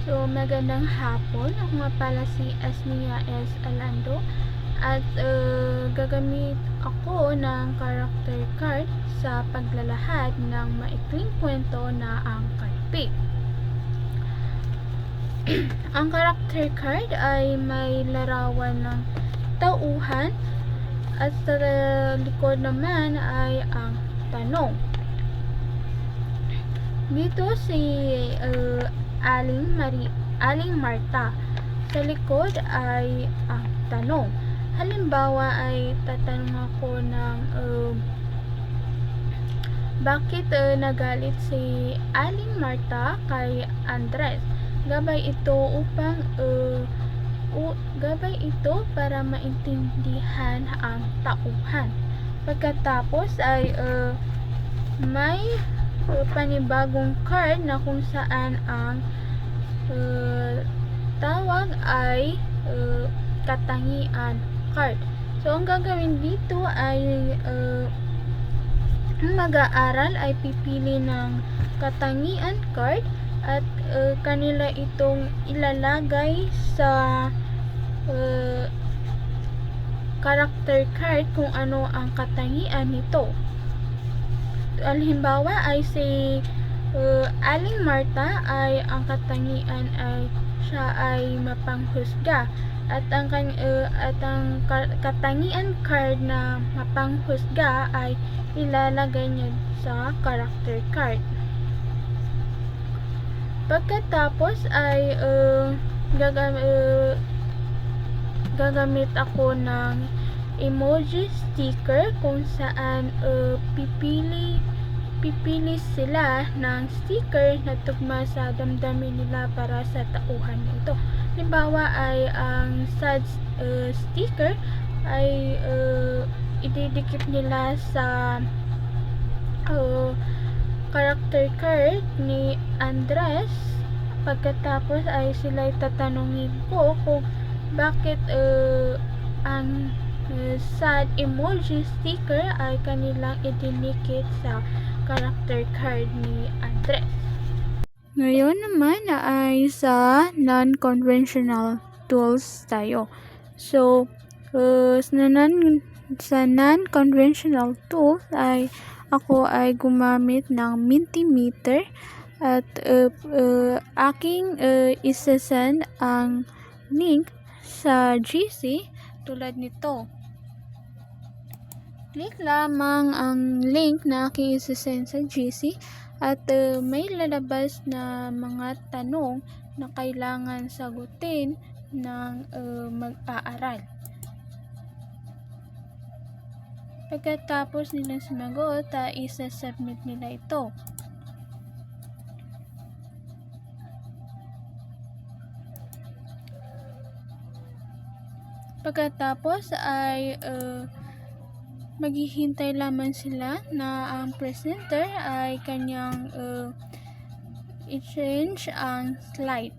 So, magandang hapon. Ako nga pala si Asmia S. Alando at gagamit ako ng character card sa paglalahad ng maikling kwento na ang Karpe. Ang character card ay may larawan ng tauhan at sa likod naman ay ang tanong. Dito si Aling Marta. Sa likod ay ang tanong. Halimbawa ay tatanong ako ng bakit nagalit si Aling Marta kay Andres? Gabay ito para maintindihan ang tauhan. Pagkatapos ay may panibagong card na kung saan ang tawag ay katangian card. So, ang gagawin dito ay ang mag-aaral ay pipili ng katangian card at kanila itong ilalagay sa character card kung ano ang katangian nito. Halimbawa ay si Aling Marta ay ang katangian ay siya ay mapanghusga at ang katangian card na mapanghusga ay ilalagay niya sa character card. Pagkatapos ay gagamit ako ng emoji sticker kung saan pipili sila ng sticker na tugma sa damdamin nila para sa tauhan nito. Halimbawa ay ang sad sticker ay ididikit nila sa character card ni Andres. Pagkatapos ay sila tatanungin ko kung bakit ang sad emoji sticker ay kanilang idinikit sa character card ni Andres. Ngayon naman ay sa non-conventional tools tayo. So, sa non-conventional tools ay ako ay gumamit ng Mentimeter at aking isasend ang link sa GC tulad nito. Click lamang ang link na aking isasend sa GC at may lalabas na mga tanong na kailangan sagutin ng mag-aaral. Pagkatapos nilang sumagot, isa-submit nila ito. Pagkatapos ay maghihintay lamang sila na ang presenter ay kanyang i-change ang slide.